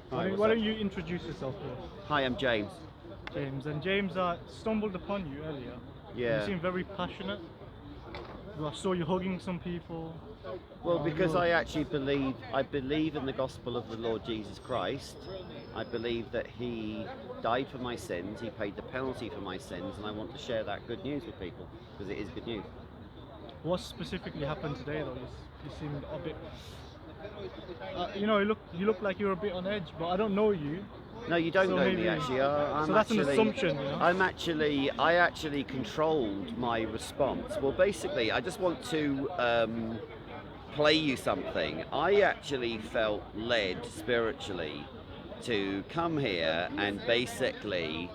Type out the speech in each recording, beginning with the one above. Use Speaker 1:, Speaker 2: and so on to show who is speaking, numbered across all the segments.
Speaker 1: Why don't you introduce yourself to us?
Speaker 2: Hi, I'm James.
Speaker 1: James. And James, I stumbled upon you earlier.
Speaker 2: Yeah.
Speaker 1: You seem very passionate. I saw you hugging some people.
Speaker 2: Well, because
Speaker 1: you're-
Speaker 2: I believe in the gospel of the Lord Jesus Christ. I believe that He died for my sins, He paid the penalty for my sins, and I want to share that good news with people, because it is good news.
Speaker 1: What specifically happened today, though? You seemed a bit. You look like you're a bit on edge, but I don't know you.
Speaker 2: No, you don't
Speaker 1: So
Speaker 2: know
Speaker 1: maybe-
Speaker 2: me actually.
Speaker 1: so that's an assumption, you know?
Speaker 2: I actually controlled my response. Well, basically, I just want to play you something. I actually felt led spiritually to come here and basically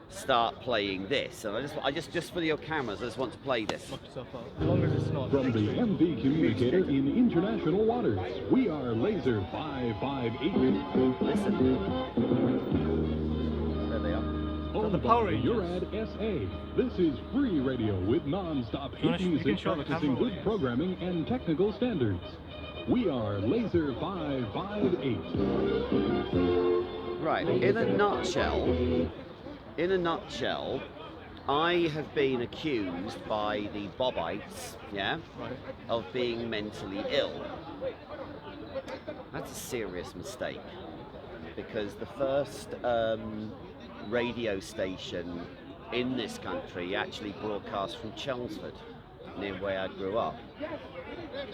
Speaker 2: start playing this. And I just for your cameras, I just want to play this.
Speaker 1: Lock yourself out. As long as it's not.
Speaker 3: From the MV communicator in international waters, we are Laser 558.
Speaker 2: Listen. There they are.
Speaker 3: Owned
Speaker 1: the Power
Speaker 3: by
Speaker 1: Rangers.
Speaker 3: Urad SA. This is free radio with non-stop
Speaker 1: You
Speaker 3: hit
Speaker 1: can
Speaker 3: music
Speaker 1: show the
Speaker 3: practicing
Speaker 1: camera.
Speaker 3: good programming and technical standards. We are Laser 558.
Speaker 2: Right. In a nutshell, I have been accused by the Bobites,
Speaker 1: Right.
Speaker 2: of being mentally ill. That's a serious mistake, because the first radio station in this country actually broadcast from Chelmsford, near where I grew up.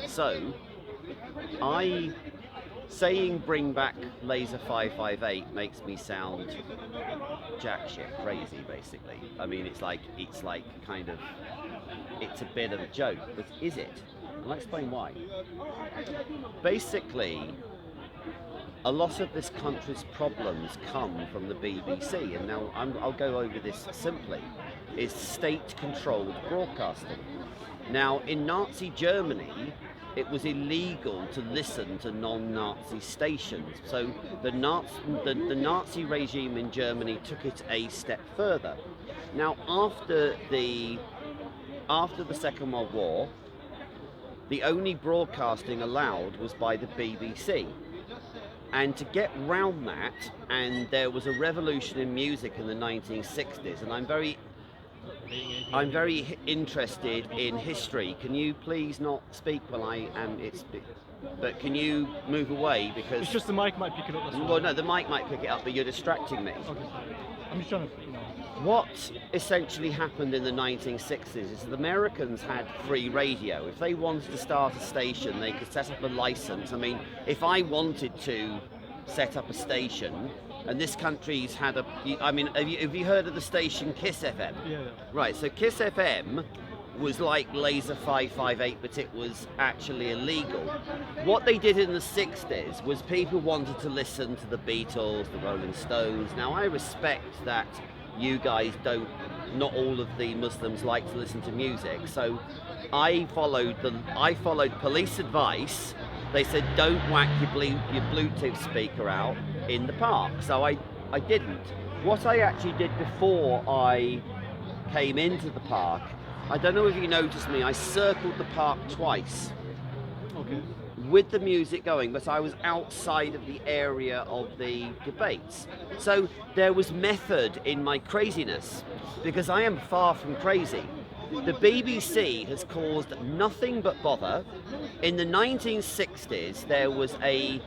Speaker 2: So, saying bring back Laser 558 makes me sound jack shit crazy, basically. I mean, it's like it's a bit of a joke, but is it? And I'll explain why. Basically, a lot of this country's problems come from the BBC, and now I'll go over this simply, is state-controlled broadcasting. Now, in Nazi Germany, it was illegal to listen to non-Nazi stations. So the Nazi regime in Germany took it a step further. Now, after the Second World War, the only broadcasting allowed was by the BBC. And to get round that, and there was a revolution in music in the 1960s, and I'm very interested in history. Can you please not speak while I am? But can you move away, because
Speaker 1: It's just the mic might pick it up. That's
Speaker 2: well, no, the mic might pick it up, but you're distracting me.
Speaker 1: Okay, sorry. I'm just trying to,
Speaker 2: What essentially happened in the 1960s is that the Americans had free radio. If they wanted to start a station, they could set up a license. I mean, if I wanted to set up a station, and this country's had have you heard of the station Kiss FM?
Speaker 1: Yeah.
Speaker 2: Right, so Kiss FM was like Laser 558, but it was actually illegal. What they did in the 60s was people wanted to listen to the Beatles, the Rolling Stones. Now, I respect that you guys not all of the Muslims like to listen to music, so I followed police advice. They said don't whack your Bluetooth speaker out in the park, so I didn't. What I actually did before I came into the park, I don't know if you noticed me, I circled the park twice
Speaker 1: Okay.
Speaker 2: with the music going, but I was outside of the area of the debates. So there was method in my craziness, because I am far from crazy. The BBC has caused nothing but bother. In the 1960s, there was a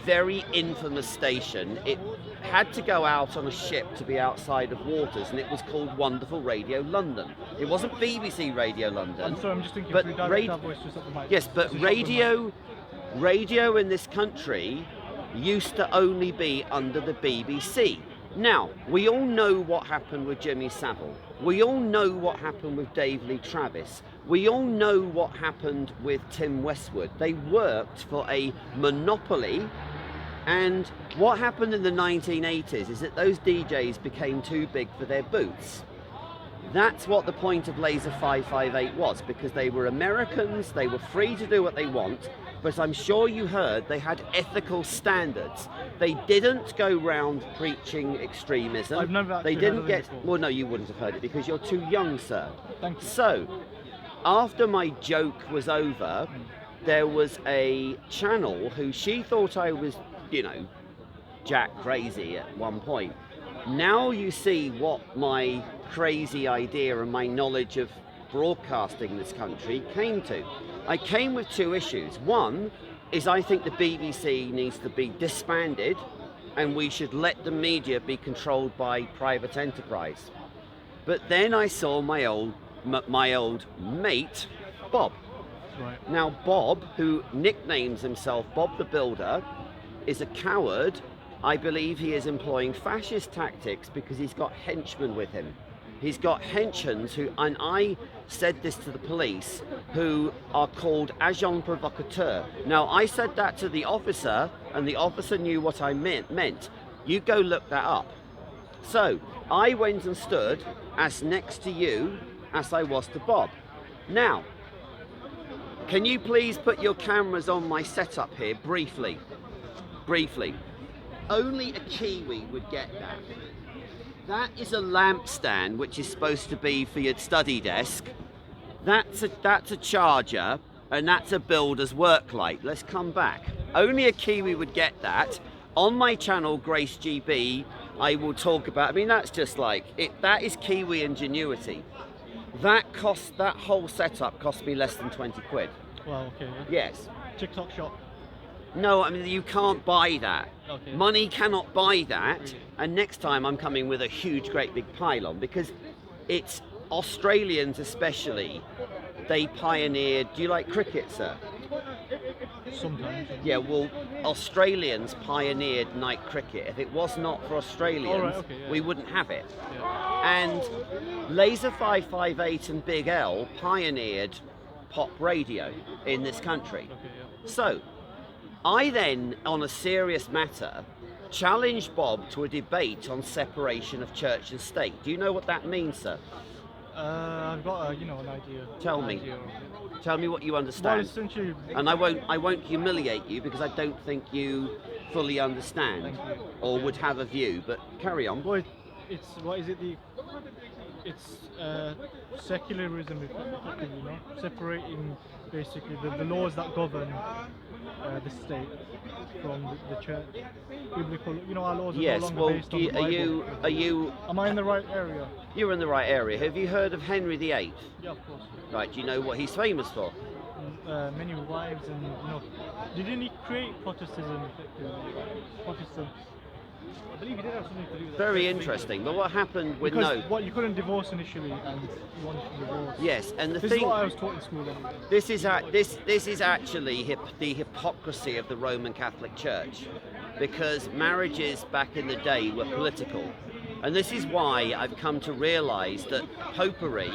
Speaker 2: very infamous station. It had to go out on a ship to be outside of waters, and it was called Wonderful Radio London. It wasn't BBC Radio London.
Speaker 1: I'm sorry, I'm just thinking
Speaker 2: But
Speaker 1: if we direct our voice just up the mic.
Speaker 2: Yes, but
Speaker 1: just up the mic.
Speaker 2: radio in this country used to only be under the BBC. Now, we all know what happened with Jimmy Savile. We all know what happened with Dave Lee Travis. We all know what happened with Tim Westwood. They worked for a monopoly, and what happened in the 1980s is that those DJs became too big for their boots. That's what the point of Laser 558 was, because they were Americans, they were free to do what they want, but I'm sure you heard they had ethical standards. They didn't go round preaching extremism.
Speaker 1: I've never actually
Speaker 2: They didn't
Speaker 1: heard of them
Speaker 2: get.
Speaker 1: before.
Speaker 2: Well, no, you wouldn't have heard it because you're too young, sir.
Speaker 1: Thank you.
Speaker 2: So, after my joke was over, there was a channel who she thought I was, Jack crazy at one point. Now you see what my crazy idea and my knowledge of broadcasting in this country came to. I came with two issues. One is I think the BBC needs to be disbanded and we should let the media be controlled by private enterprise. But then I saw my old mate, Bob.
Speaker 1: Right.
Speaker 2: Now Bob, who nicknames himself Bob the Builder, is a coward. I believe he is employing fascist tactics because he's got henchmen with him. He's got henchens who, and I said this to the police, who are called agents provocateurs. Now I said that to the officer and the officer knew what I meant. You go look that up. So I went and stood as next to you as I was to Bob. Now, can you please put your cameras on my setup here briefly? Briefly. Only a Kiwi would get that. That is a lamp stand which is supposed to be for your study desk. That's a charger and that's a builder's work light. Let's come back. Only a Kiwi would get that. On my channel, Grace GB, I will talk about, I mean that's just like, that is Kiwi ingenuity. That whole setup cost me less than 20 quid.
Speaker 1: Wow, okay. Yeah.
Speaker 2: Yes.
Speaker 1: TikTok shop.
Speaker 2: No, I mean, you can't buy that.
Speaker 1: Okay.
Speaker 2: Money cannot buy that.
Speaker 1: Really?
Speaker 2: And next time I'm coming with a huge, great big pylon because it's Australians especially. They pioneered, do you like cricket, sir?
Speaker 1: Sometimes.
Speaker 2: Yeah, well, Australians pioneered night cricket. If it was not for Australians,
Speaker 1: Oh, right, okay, yeah.
Speaker 2: we wouldn't have it.
Speaker 1: Yeah.
Speaker 2: And Laser 558 and Big L pioneered pop radio in this country.
Speaker 1: Okay, yeah.
Speaker 2: So, I then, on a serious matter, challenged Bob to a debate on separation of church and state. Do you know what that means, sir?
Speaker 1: I've got an idea.
Speaker 2: Tell
Speaker 1: an
Speaker 2: me.
Speaker 1: idea of it.
Speaker 2: Tell me what you
Speaker 1: Well,
Speaker 2: understand.
Speaker 1: essentially,
Speaker 2: And I won't humiliate you because I don't think you fully understand
Speaker 1: Thank you.
Speaker 2: or would have a view, but carry on.
Speaker 1: well, it's what is it? It's secularism, effectively, you know, separating basically the laws that govern the state from the church. Biblical, you know, our laws are
Speaker 2: Yes,
Speaker 1: no longer
Speaker 2: well,
Speaker 1: based on the Bible.
Speaker 2: are you,
Speaker 1: Am I in the right area?
Speaker 2: you're in the right area. Have you heard of Henry VIII?
Speaker 1: Yeah, of course.
Speaker 2: Right, do you know what he's famous for?
Speaker 1: Many wives, and you know, didn't he create Protestantism? Effectively, Protestant. I believe he did have something to do with that.
Speaker 2: Very interesting, but what happened with
Speaker 1: Because you couldn't divorce initially, and you wanted to divorce.
Speaker 2: Yes, and the
Speaker 1: This
Speaker 2: thing...
Speaker 1: is what I was taught in school. Anyway.
Speaker 2: This is actually the hypocrisy of the Roman Catholic Church, because marriages back in the day were political, and this is why I've come to realise that popery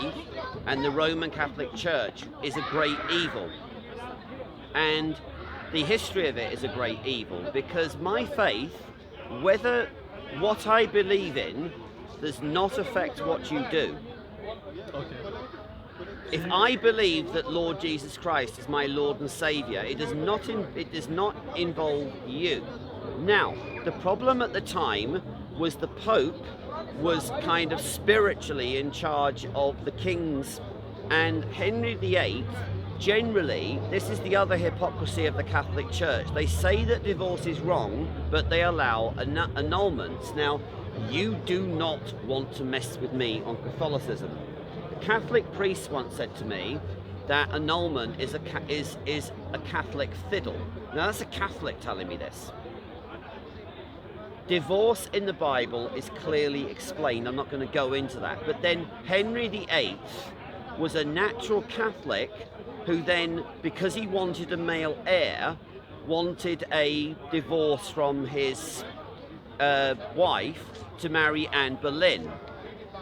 Speaker 2: and the Roman Catholic Church is a great evil, and the history of it is a great evil, because my faith, whether what I believe in, does not affect what you do.
Speaker 1: Okay.
Speaker 2: If I believe that Lord Jesus Christ is my Lord and Saviour, it does not involve you. Now, the problem at the time was the Pope was kind of spiritually in charge of the kings, and Henry VIII, generally, this is the other hypocrisy of the Catholic Church. They say that divorce is wrong, but they allow annulments. Now, you do not want to mess with me on Catholicism. Catholic priest once said to me that annulment is a Catholic fiddle. Now that's a Catholic telling me this. Divorce in the Bible is clearly explained. I'm not going to go into that. But then Henry VIII was a natural Catholic who then, because he wanted a male heir, wanted a divorce from his wife to marry Anne Boleyn.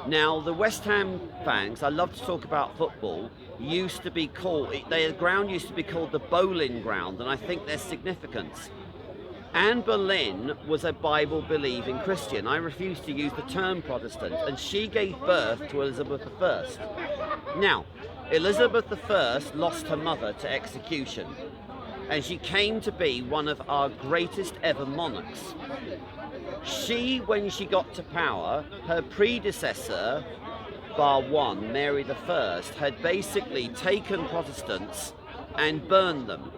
Speaker 2: Now, the West Ham fans, I love to talk about football, used to be called, their ground used to be called the Bowling Ground, and I think there's significance. Anne Boleyn was a Bible-believing Christian. I refuse to use the term Protestant, and she gave birth to Elizabeth I. Now, Elizabeth I lost her mother to execution, and she came to be one of our greatest ever monarchs. She, when she got to power, her predecessor, bar one, Mary I, had basically taken Protestants and burned them.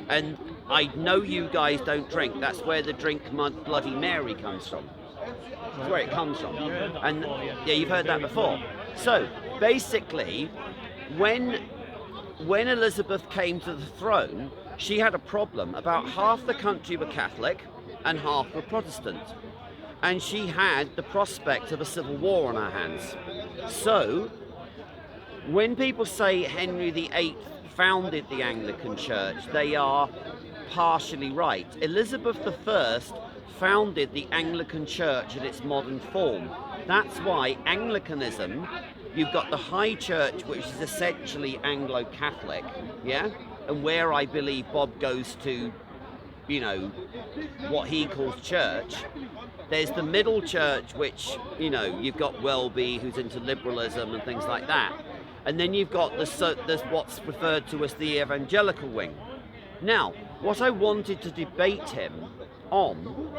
Speaker 2: And I know you guys don't drink. That's where the drink Bloody Mary comes from. That's where it comes from. And yeah, you've heard that before. So basically, when Elizabeth came to the throne, she had a problem. About half the country were Catholic and half were Protestant. And she had the prospect of a civil war on her hands. So, when people say Henry VIII founded the Anglican Church, they are partially right. Elizabeth I founded the Anglican Church in its modern form. That's why Anglicanism, you've got the High Church, which is essentially Anglo-Catholic, yeah? And where I believe Bob goes to, you know, what he calls church. There's the middle church, which, you know, you've got Welby, who's into liberalism and things like that. And then you've got what's referred to as the evangelical wing. Now, what I wanted to debate him on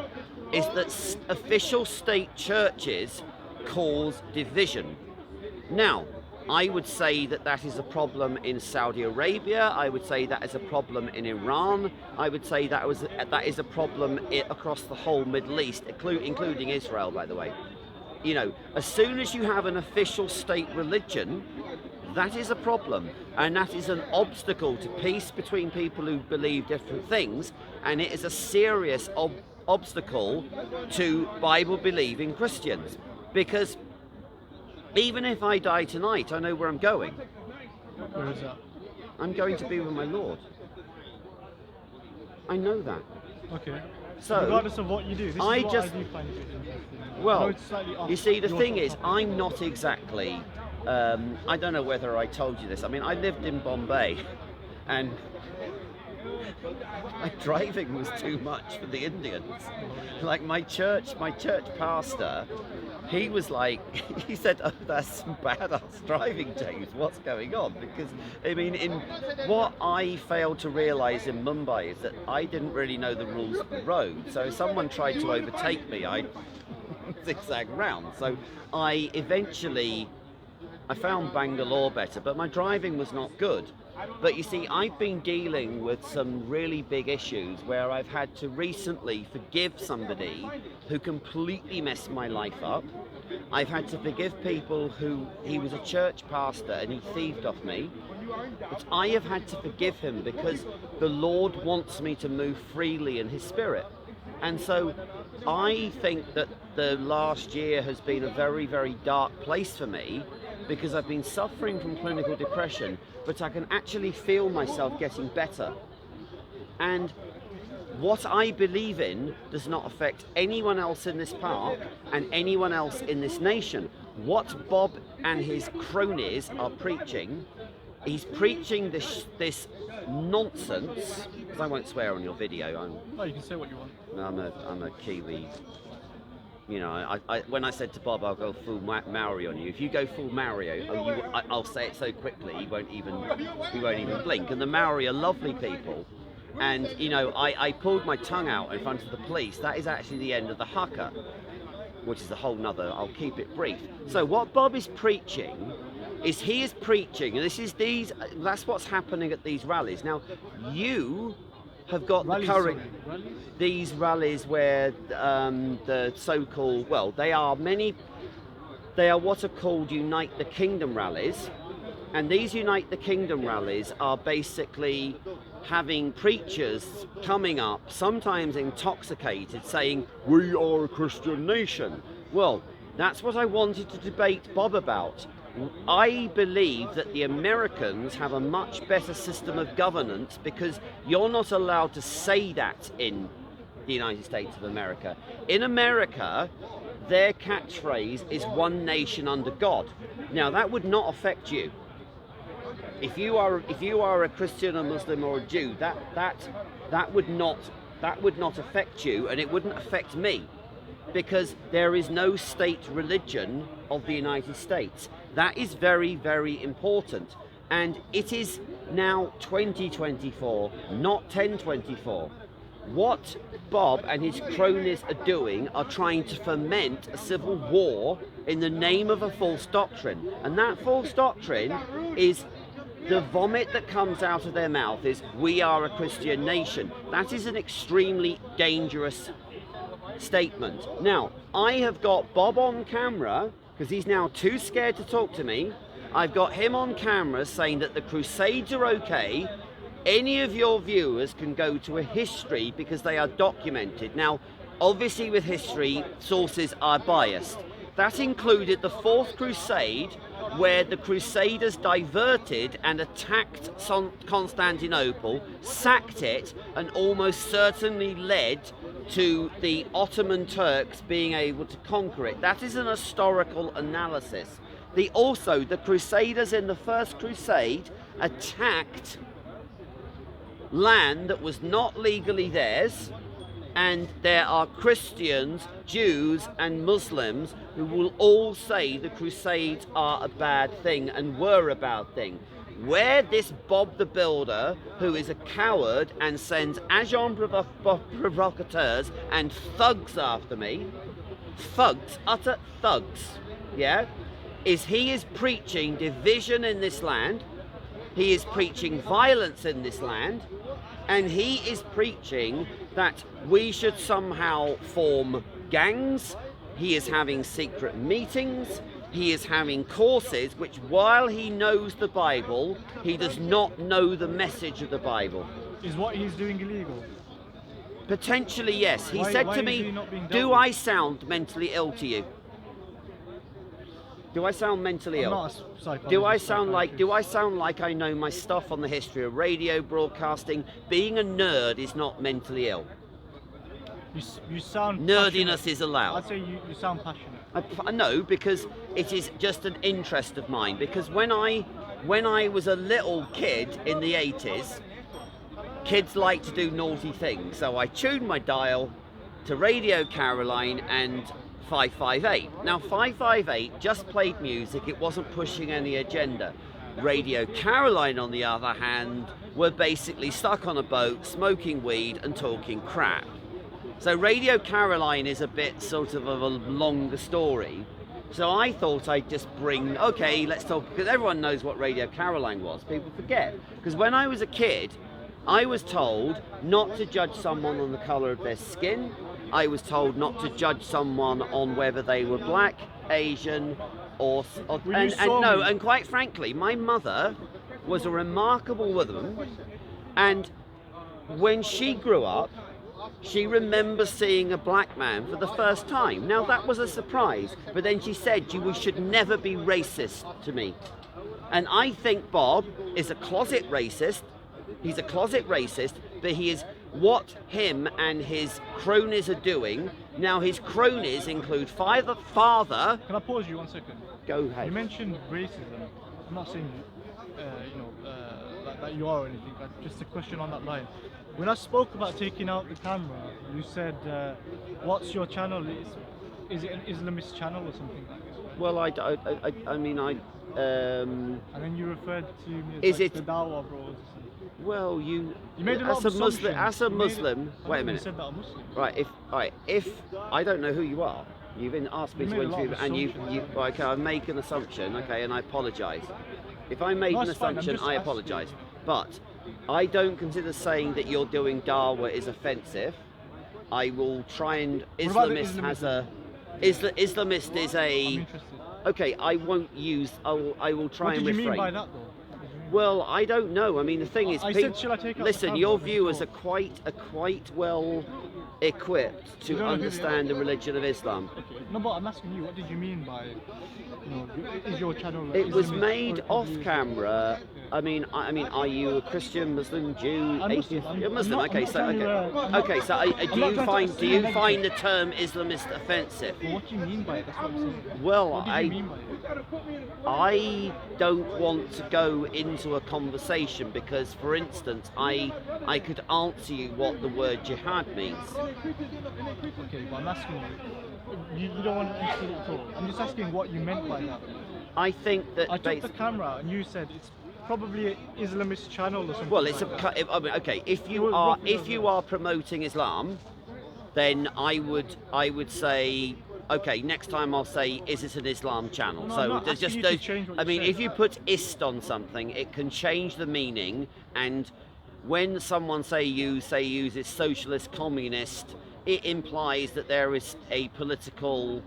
Speaker 2: is that official state churches cause division. Now, I would say that is a problem in Saudi Arabia. I would say that is a problem in Iran. I would say that is a problem across the whole Middle East, including Israel, by the way. You know, as soon as you have an official state religion, that is a problem, and that is an obstacle to peace between people who believe different things, and it is a serious obstacle to Bible-believing Christians, because even if I die tonight, I know where I'm going.
Speaker 1: Where is that?
Speaker 2: I'm going to be with my Lord. I know that.
Speaker 1: Okay.
Speaker 2: So,
Speaker 1: regardless of what you do, this
Speaker 2: I
Speaker 1: is what
Speaker 2: just,
Speaker 1: I do find it interesting.
Speaker 2: well,
Speaker 1: it's slightly off
Speaker 2: you see, the
Speaker 1: your
Speaker 2: thing is,
Speaker 1: topic.
Speaker 2: I'm not exactly, I don't know whether I told you this. I mean, I lived in Bombay, and my driving was too much for the Indians. Like my church pastor, he was like, he said, "Oh, that's some badass driving, James. What's going on?" Because I mean, in what I failed to realise in Mumbai is that I didn't really know the rules of the road. So if someone tried to overtake me, I'd zigzag round. So I found Bangalore better, but my driving was not good. But you see, I've been dealing with some really big issues where I've had to recently forgive somebody who completely messed my life up. I've had to forgive people he was a church pastor and he thieved off me. But I have had to forgive him because the Lord wants me to move freely in his spirit. And so I think that the last year has been a very, very dark place for me because I've been suffering from clinical depression, but I can actually feel myself getting better. And what I believe in does not affect anyone else in this park and anyone else in this nation. What Bob and his cronies are preaching, he's preaching this nonsense, because I won't swear on your video.
Speaker 1: No, you can say what you want.
Speaker 2: I'm a Kiwi. You know, when I said to Bob, I'll go full Maori on you. If you go full Mario, I'll say it so quickly he won't even blink. And the Maori are lovely people. And you know, I pulled my tongue out in front of the police. That is actually the end of the haka, which is a whole nother. I'll keep it brief. So what Bob is preaching is and that's what's happening at these rallies. Now, you have got
Speaker 1: Rallies,
Speaker 2: the current
Speaker 1: rallies?
Speaker 2: these rallies where the so-called, well, they are what are called Unite the Kingdom rallies, and these Unite the Kingdom rallies are basically having preachers coming up, sometimes intoxicated, saying, "We are a Christian nation." Well, that's what I wanted to debate Bob about. I believe that the Americans have a much better system of governance because you're not allowed to say that in the United States of America. In America, their catchphrase is "one nation under God." Now, that would not affect you. If you are a Christian, a Muslim, or a Jew, that would not affect you, and it wouldn't affect me, because there is no state religion of the United States. That is very, very important. And it is now 2024, not 1024. What Bob and his cronies are doing are trying to foment a civil war in the name of a false doctrine. And that false doctrine is the vomit that comes out of their mouth is, "We are a Christian nation." That is an extremely dangerous statement. Now, I have got Bob on camera, because he's now too scared to talk to me. I've got him on camera saying that the Crusades are okay. Any of your viewers can go to a history because they are documented. Now, obviously with history, sources are biased. That included the Fourth Crusade, where the Crusaders diverted and attacked Constantinople, sacked it, and almost certainly led to the Ottoman Turks being able to conquer it. That is an historical analysis. The Crusaders in the First Crusade attacked land that was not legally theirs, and there are Christians, Jews and Muslims who will all say the Crusades are a bad thing and were a bad thing. Where this Bob the Builder, who is a coward and sends agents provocateurs and thugs after me, thugs, utter thugs, yeah, he is preaching division in this land, he is preaching violence in this land, and he is preaching that we should somehow form gangs. He is having secret meetings. He is having courses which, while he knows the Bible, he does not know the message of the Bible.
Speaker 1: Is what he's doing illegal?
Speaker 2: Potentially, yes. He
Speaker 1: Why
Speaker 2: said to
Speaker 1: is he
Speaker 2: me,
Speaker 1: not being dealt
Speaker 2: "Do
Speaker 1: with?"
Speaker 2: I sound mentally ill to you? Do I sound mentally
Speaker 1: I'm
Speaker 2: ill?
Speaker 1: not a psychologist,
Speaker 2: Do I sound
Speaker 1: psychiatrist.
Speaker 2: like I know my stuff on the history of radio broadcasting? Being a nerd is not mentally ill.
Speaker 1: You sound
Speaker 2: Nerdiness
Speaker 1: passionate.
Speaker 2: is allowed.
Speaker 1: I'd say you sound passionate.
Speaker 2: I know, because it is just an interest of mine. Because when I was a little kid in the 80s, kids like to do naughty things. So I tuned my dial to Radio Caroline and 558. Now 558 just played music, it wasn't pushing any agenda. Radio Caroline, on the other hand, were basically stuck on a boat, smoking weed and talking crap. So Radio Caroline is a bit sort of a longer story. So I thought I'd just bring, okay, let's talk, because everyone knows what Radio Caroline was. People forget. Because when I was a kid, I was told not to judge someone on the colour of their skin. I was told not to judge someone on whether they were black, Asian, and quite frankly, my mother was a remarkable woman, and when she grew up, she remembers seeing a black man for the first time. Now that was a surprise, but then she said, "We should never be racist" to me. And I think Bob is a closet racist. He's a closet racist, but he is what him and his cronies are doing. Now his cronies include father.
Speaker 1: Can I pause you 1 second?
Speaker 2: Go ahead.
Speaker 1: You mentioned racism. I'm not saying that you are or anything, but just a question on that line. When I spoke about taking out the camera, you said, "What's your channel? Is it an Islamist channel or something like that?"
Speaker 2: Well, I mean,
Speaker 1: And then you referred to me as
Speaker 2: Is
Speaker 1: like
Speaker 2: it-
Speaker 1: the Dawah bros.
Speaker 2: well, you
Speaker 1: made a lot
Speaker 2: as
Speaker 1: of
Speaker 2: a Muslim,
Speaker 1: assumptions.
Speaker 2: wait a
Speaker 1: You
Speaker 2: minute.
Speaker 1: said that I'm Muslim.
Speaker 2: Right, if I don't know who you are, you've been asked me
Speaker 1: You
Speaker 2: to
Speaker 1: made a lot
Speaker 2: interview,
Speaker 1: of
Speaker 2: and
Speaker 1: assumptions.
Speaker 2: okay, I make an assumption, okay, and I apologise. If I made
Speaker 1: No,
Speaker 2: an
Speaker 1: it's fine, I'm
Speaker 2: assumption,
Speaker 1: just
Speaker 2: I
Speaker 1: asking.
Speaker 2: apologise. But I don't consider saying that you're doing Dawa is offensive. I will try and
Speaker 1: What about the
Speaker 2: Islamist has a
Speaker 1: Islamism?
Speaker 2: Islamist is
Speaker 1: I'm
Speaker 2: a
Speaker 1: interested.
Speaker 2: okay. I won't use. I will try
Speaker 1: What
Speaker 2: and
Speaker 1: did you
Speaker 2: refrain.
Speaker 1: mean by that though? What did you mean?
Speaker 2: Well, I don't know. I mean, the thing is,
Speaker 1: I said, shall I take out the
Speaker 2: listen,
Speaker 1: camera?
Speaker 2: your
Speaker 1: And
Speaker 2: viewers are
Speaker 1: talk?
Speaker 2: quite well equipped
Speaker 1: You
Speaker 2: to
Speaker 1: don't know who they
Speaker 2: understand the religion of Islam.
Speaker 1: Okay. No, but I'm asking you, what did you mean by, is your channel?
Speaker 2: It was
Speaker 1: Islamist
Speaker 2: made
Speaker 1: or
Speaker 2: off
Speaker 1: is it-
Speaker 2: camera. I mean, are you a Christian, Muslim, Jew,
Speaker 1: I'm
Speaker 2: atheist?
Speaker 1: Muslim.
Speaker 2: You're Muslim.
Speaker 1: I'm
Speaker 2: Okay,
Speaker 1: not
Speaker 2: so
Speaker 1: trying to, I'm
Speaker 2: okay,
Speaker 1: not-
Speaker 2: so
Speaker 1: I'm
Speaker 2: do
Speaker 1: not
Speaker 2: you
Speaker 1: trying to
Speaker 2: find
Speaker 1: assume
Speaker 2: the term Islamist offensive?
Speaker 1: Well, what do you mean by it? That's what I'm saying.
Speaker 2: Well,
Speaker 1: What did you mean by it?
Speaker 2: I don't want to go into a conversation because, for instance, I could answer you what the word jihad means.
Speaker 1: Okay, but I'm asking you, you don't want to answer it at all. I'm just asking what you meant by that.
Speaker 2: I think that
Speaker 1: I took the camera out and you said it's probably an Islamist channel or something.
Speaker 2: well, it's
Speaker 1: like that.
Speaker 2: I mean, okay. If
Speaker 1: It
Speaker 2: you
Speaker 1: was
Speaker 2: are
Speaker 1: roughly
Speaker 2: promoting Islam, then I would say okay, next time I'll say, is it an Islam channel?
Speaker 1: No,
Speaker 2: so
Speaker 1: I'm not
Speaker 2: there's
Speaker 1: asking
Speaker 2: just
Speaker 1: you to change what
Speaker 2: I
Speaker 1: you
Speaker 2: mean,
Speaker 1: say.
Speaker 2: if you put ist on something, it can change the meaning. And when someone uses socialist, communist, it implies that there is a political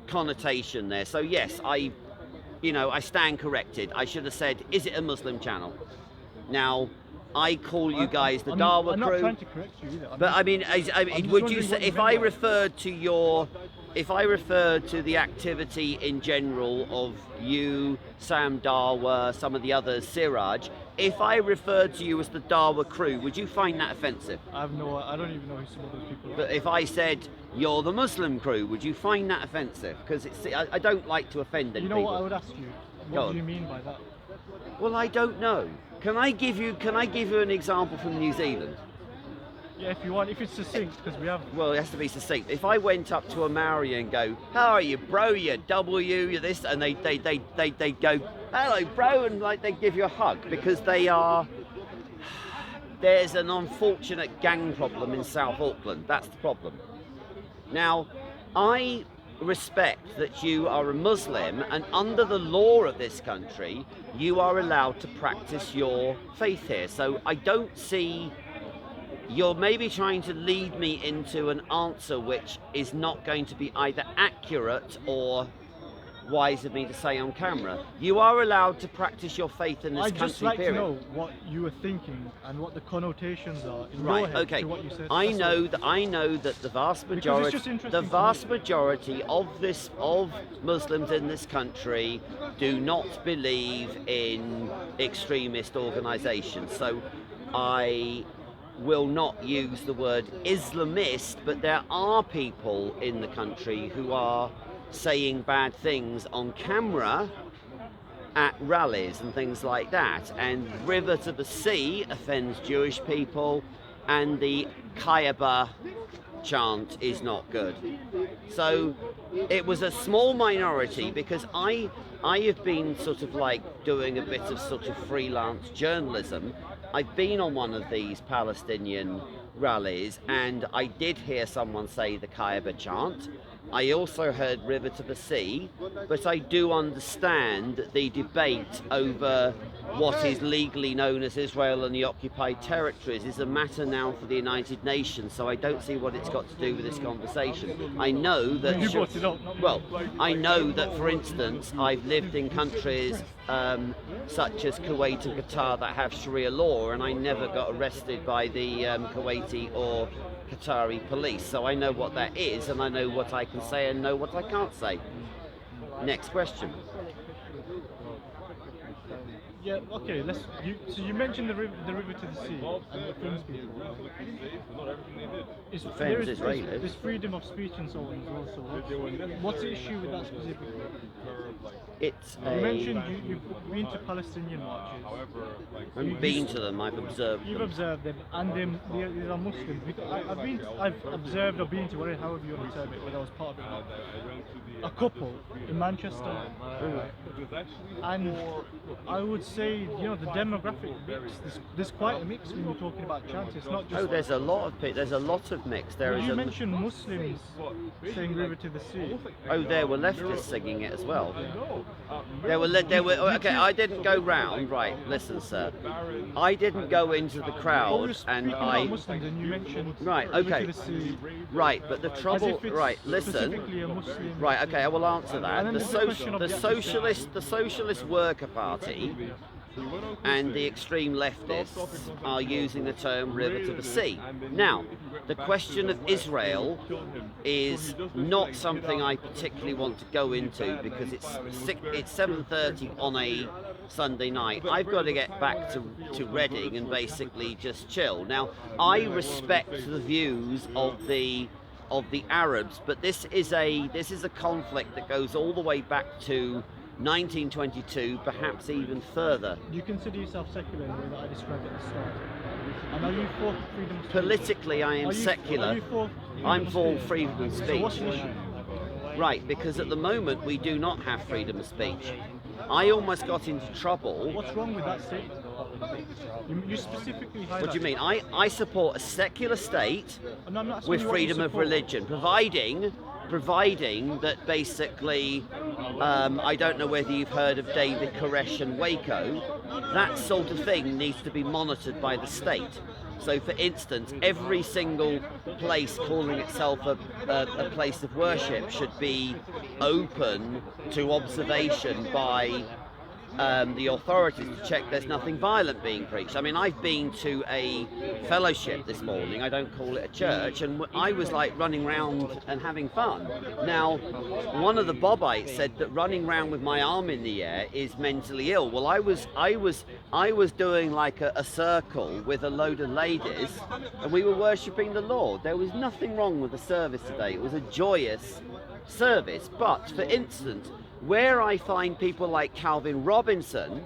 Speaker 2: connotation there. So yes, I stand corrected. I should have said, is it a Muslim channel? Now, I call you guys the Dawa
Speaker 1: I'm
Speaker 2: crew.
Speaker 1: not trying to correct you either.
Speaker 2: But
Speaker 1: just,
Speaker 2: I mean,
Speaker 1: I'm just
Speaker 2: would you
Speaker 1: wondering
Speaker 2: say
Speaker 1: what you
Speaker 2: if
Speaker 1: meant
Speaker 2: I
Speaker 1: by it.
Speaker 2: referred to the activity in general of you, Sam Dawa, some of the others, Siraj, if I referred to you as the Dawa crew, would you find that offensive?
Speaker 1: I don't even know who some of those people are.
Speaker 2: But if I said you're the Muslim crew, would you find that offensive? Because I don't like to offend any
Speaker 1: You know
Speaker 2: people.
Speaker 1: what I would ask you?
Speaker 2: Go
Speaker 1: What
Speaker 2: on.
Speaker 1: do you mean by that?
Speaker 2: Well, I don't know. Can I give you an example from New Zealand?
Speaker 1: Yeah, if you want, if it's succinct, because we have.
Speaker 2: Well, it has to be succinct. If I went up to a Maori and go, "How are you, bro? You W, you this," and they go, "Hello, bro," and like they give you a hug because they are. There's an unfortunate gang problem in South Auckland. That's the problem. Now, I respect that you are a Muslim, and under the law of this country, you are allowed to practice your faith here. So I don't see. You're maybe trying to lead me into an answer which is not going to be either accurate or wise of me to say on camera. You are allowed to practice your faith in this
Speaker 1: I'd
Speaker 2: country,
Speaker 1: just like
Speaker 2: period.
Speaker 1: to know what you were thinking and what the connotations are in your
Speaker 2: Right,
Speaker 1: head
Speaker 2: okay.
Speaker 1: to what you said.
Speaker 2: I
Speaker 1: That's
Speaker 2: know
Speaker 1: all.
Speaker 2: that the vast
Speaker 1: Because it's
Speaker 2: majority
Speaker 1: just interesting
Speaker 2: the
Speaker 1: to
Speaker 2: vast
Speaker 1: me.
Speaker 2: majority of Muslims in this country do not believe in extremist organizations. So I will not use the word Islamist, but there are people in the country who are saying bad things on camera at rallies and things like that. And River to the Sea offends Jewish people, and the Kaaba chant is not good. So it was a small minority because I have been sort of like doing a bit of sort of freelance journalism. I've been on one of these Palestinian rallies and I did hear someone say the Kaaba chant. I also heard River to the Sea, but I do understand the debate over what is legally known as Israel and the occupied territories is a matter now for the United Nations, so I don't see what it's got to do with this conversation. I know that...
Speaker 1: You brought it up, not me.
Speaker 2: Well, I know that, for instance, I've lived in countries such as Kuwait and Qatar that have Sharia law, and I never got arrested by the Kuwaiti or Qatari police, so I know what that is, and I know what I can say and know what I can't say. Next question.
Speaker 1: Yeah, okay, so you mentioned the river to the sea and the offends people.
Speaker 2: Offends Israelis.
Speaker 1: There's freedom of speech and so on as well, so what's the issue with that specifically?
Speaker 2: It's
Speaker 1: You mentioned you've been to Palestinian marches.
Speaker 2: I've been to them, I've observed
Speaker 1: You've
Speaker 2: them.
Speaker 1: observed them, and these are Muslims. I've observed or been to, whatever, however you want to term it, when I was part of it. A couple in Manchester, and I would say, the demographic mix. There's quite a mix when you're talking about chants. It's not just.
Speaker 2: Oh, there's a lot of mix. There is
Speaker 1: You mentioned Muslims saying "River to the Sea."
Speaker 2: Oh, there were leftists singing it as well. There were. Okay, I didn't go round. Right, listen, sir. I didn't go into the
Speaker 1: Well, we were
Speaker 2: crowd,
Speaker 1: speaking
Speaker 2: and
Speaker 1: about Muslims, and you mentioned
Speaker 2: Right,
Speaker 1: "River
Speaker 2: okay.
Speaker 1: to the Sea."
Speaker 2: Right, but the
Speaker 1: As
Speaker 2: trouble.
Speaker 1: if it's
Speaker 2: Right, listen.
Speaker 1: specifically a Muslim.
Speaker 2: Right, okay, I will answer
Speaker 1: And
Speaker 2: that.
Speaker 1: then
Speaker 2: The,
Speaker 1: there's the question of
Speaker 2: the
Speaker 1: the
Speaker 2: Socialist Worker Party and the extreme leftists are using the term river to the sea. Now, the question of Israel is not something I particularly want to go into because it's 7:30 on a Sunday night. I've got to get back to Reading and basically just chill. Now, I respect the views of the Arabs, but this is a conflict that goes all the way back to 1922, perhaps even further.
Speaker 1: You consider yourself secular in the way that I described at the start. And are you for freedom of speech?
Speaker 2: Politically, I am
Speaker 1: Are
Speaker 2: secular.
Speaker 1: you for freedom
Speaker 2: I'm
Speaker 1: of
Speaker 2: for
Speaker 1: speech?
Speaker 2: freedom of
Speaker 1: So what's
Speaker 2: speech.
Speaker 1: the issue?
Speaker 2: Right, because at the moment we do not have freedom of speech. I almost got into trouble.
Speaker 1: What's wrong with that statement? You specifically highlight.
Speaker 2: What do you mean? I support a secular state
Speaker 1: No, I'm not asking
Speaker 2: with
Speaker 1: you what you
Speaker 2: freedom of
Speaker 1: support.
Speaker 2: religion, providing providing that basically, I don't know whether you've heard of David Koresh and Waco, that sort of thing needs to be monitored by the state. So for instance, every single place calling itself a place of worship should be open to observation by the authorities to check there's nothing violent being preached. I mean, I've been to a fellowship this morning, I don't call it a church, and I was like running around and having fun. Now, one of the Bobites said that running around with my arm in the air is mentally ill. Well, I was doing like a circle with a load of ladies, and we were worshipping the Lord. There was nothing wrong with the service today. It was a joyous service. But for instance, where I find people like Calvin Robinson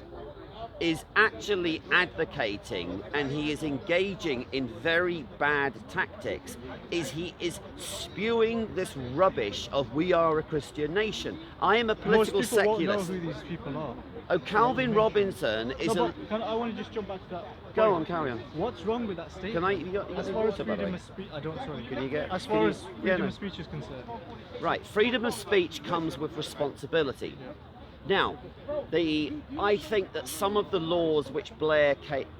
Speaker 2: is actually advocating, and he is engaging in very bad tactics, is he is spewing this rubbish of we are a Christian nation. I am a political
Speaker 1: Most people
Speaker 2: secularist.
Speaker 1: won't know who these people are.
Speaker 2: Oh, Calvin Robinson is
Speaker 1: No, but I want to just jump back to that.
Speaker 2: Go
Speaker 1: point.
Speaker 2: on, carry on.
Speaker 1: What's wrong with that statement?
Speaker 2: Can I? You got
Speaker 1: As
Speaker 2: any
Speaker 1: far as
Speaker 2: water, by the
Speaker 1: freedom
Speaker 2: way?
Speaker 1: of speech, I don't. Sorry.
Speaker 2: Can you get?
Speaker 1: As
Speaker 2: can
Speaker 1: far
Speaker 2: you-
Speaker 1: as
Speaker 2: yeah,
Speaker 1: freedom
Speaker 2: no.
Speaker 1: of speech is concerned.
Speaker 2: Right, freedom of speech comes with responsibility. Now, I think that some of the laws which Blair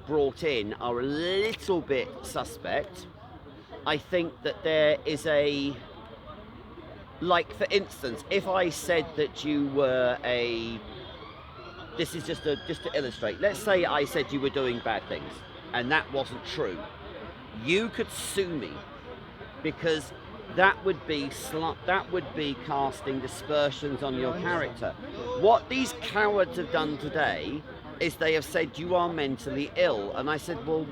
Speaker 2: brought in are a little bit suspect. I think that there is like for instance, if I said that you were this is just to illustrate, let's say I said you were doing bad things, and that wasn't true. You could sue me, because that would be casting dispersions on your character. What these cowards have done today is they have said you are mentally ill, and I said, well,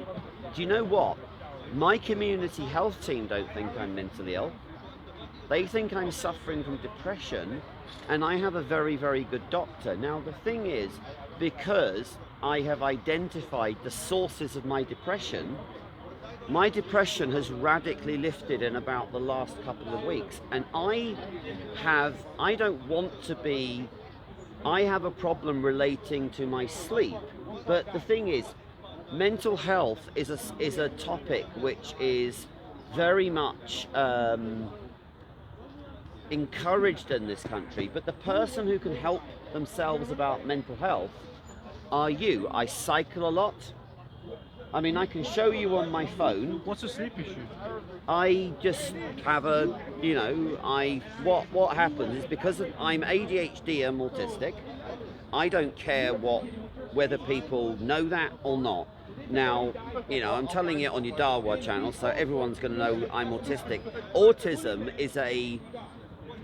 Speaker 2: do you know what? My community health team don't think I'm mentally ill. They think I'm suffering from depression, and I have a very, very good doctor. Now the thing is, because I have identified the sources of my depression has radically lifted in about the last couple of weeks, and I have a problem relating to my sleep. But the thing is, mental health is a topic which is very much encouraged in this country, but the person who can help themselves about mental health are you. I cycle a lot. I mean, I can show you on my phone.
Speaker 1: What's a sleep issue?
Speaker 2: I just have what happens is, because I'm ADHD and autistic, I don't care whether people know that or not. Now, I'm telling it on your Darwa channel, so everyone's going to know I'm autistic. Autism is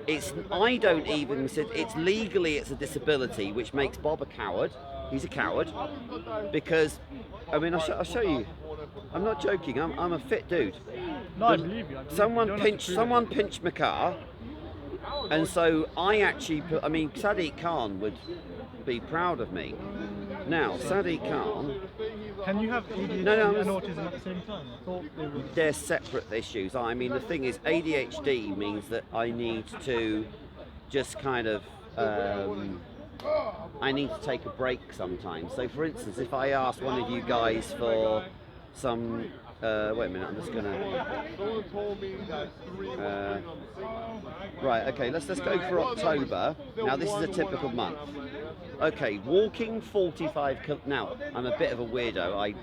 Speaker 2: it's legally it's a disability, which makes Bob a coward. He's a coward because, I mean, I'll show you. I'm not joking. I'm a fit dude.
Speaker 1: No, I believe you.
Speaker 2: Someone pinched my car, and so I actually Sadiq Khan would be proud of me. Now, Sadiq Khan.
Speaker 1: Can you have ADHD and autism at the same time? I thought they were.
Speaker 2: They're separate issues. I mean, the thing is, ADHD means that I need to just kind of. I need to take a break sometimes. So, for instance, if I ask one of you guys for some, wait a minute, I'm just gonna. Right, okay, let's go for October. Now, this is a typical month. Okay, walking 45. Now, I'm a bit of a weirdo.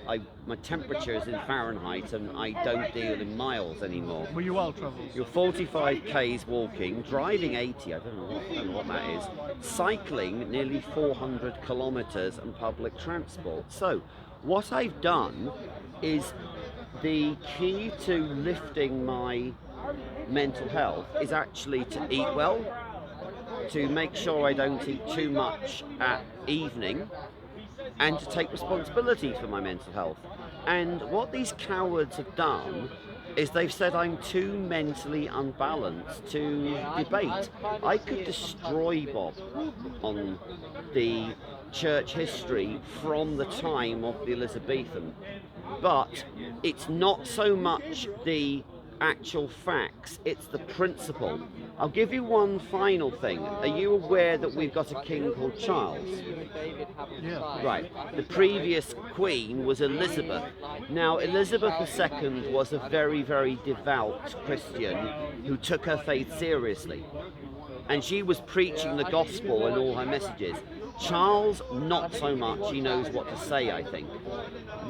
Speaker 2: My temperature is in Fahrenheit, and I don't deal in miles anymore.
Speaker 1: Were you well travelled?
Speaker 2: You're 45 k's walking, driving 80. I don't know what that is. Cycling nearly 400 kilometres and public transport. So, what I've done is the key to lifting my mental health is actually to eat well, to make sure I don't eat too much at evening, and to take responsibility for my mental health. And what these cowards have done is they've said I'm too mentally unbalanced to debate. I could destroy Bob on the church history from the time of the Elizabethan, but it's not so much the actual facts, it's the principle. I'll give you one final thing. Are you aware that we've got a king called Charles?
Speaker 1: Yeah.
Speaker 2: Right. The previous queen was Elizabeth. Now, Elizabeth II was a very, very devout Christian who took her faith seriously. And she was preaching the gospel in all her messages. Charles, not so much. He knows what to say, I think.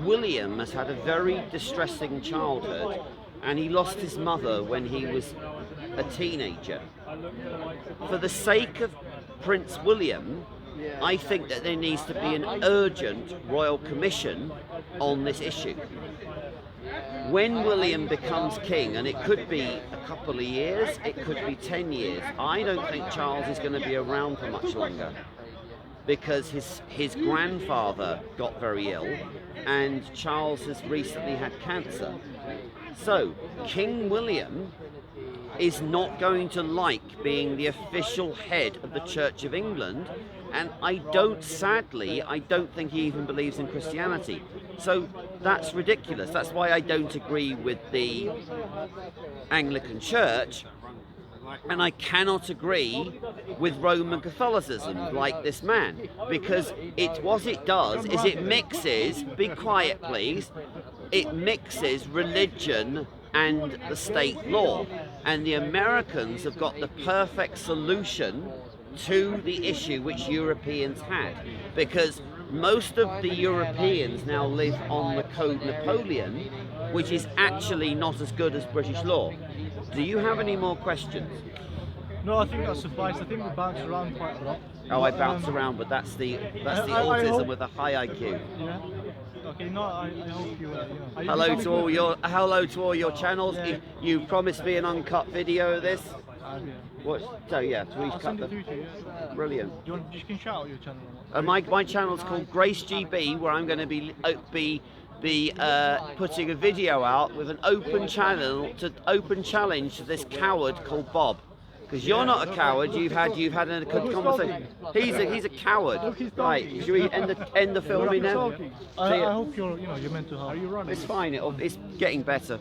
Speaker 2: William has had a very distressing childhood, and he lost his mother when he was a teenager. For the sake of Prince William, I think that there needs to be an urgent royal commission on this issue. When William becomes king, and it could be a couple of years, it could be 10 years, I don't think Charles is going to be around for much longer, because his grandfather got very ill, and Charles has recently had cancer. So King William is not going to like being the official head of the Church of England, and I don't think he even believes in Christianity. So that's ridiculous. That's why I don't agree with the Anglican Church, and I cannot agree with Roman Catholicism like this man, because what it does is it mixes, be quiet please, it mixes religion and the state law, and the Americans have got the perfect solution to the issue which Europeans had, because most of the Europeans now live on the Code Napoleon, which is actually not as good as British law. Do you have any more questions?
Speaker 1: No, I think that suffices. I think we bounce around quite a lot.
Speaker 2: Oh, I bounce around, but that's the autism with a high IQ.
Speaker 1: Yeah. Okay. No, I hope you.
Speaker 2: Hello to all your channels.
Speaker 1: Yeah.
Speaker 2: You promised me an uncut video of this.
Speaker 1: Yeah.
Speaker 2: What? So yeah,
Speaker 1: I'll send it through to you. Yeah.
Speaker 2: Brilliant.
Speaker 1: You can shout out your channel.
Speaker 2: My channel's called Grace GB, where I'm going to be putting a video out with an open challenge to this coward called Bob. Because you're not a coward. You've had a good conversation. He's a coward. Right? Should we end the filming now?
Speaker 1: I hope your mental health. Are you running?
Speaker 2: It's fine. It's getting better.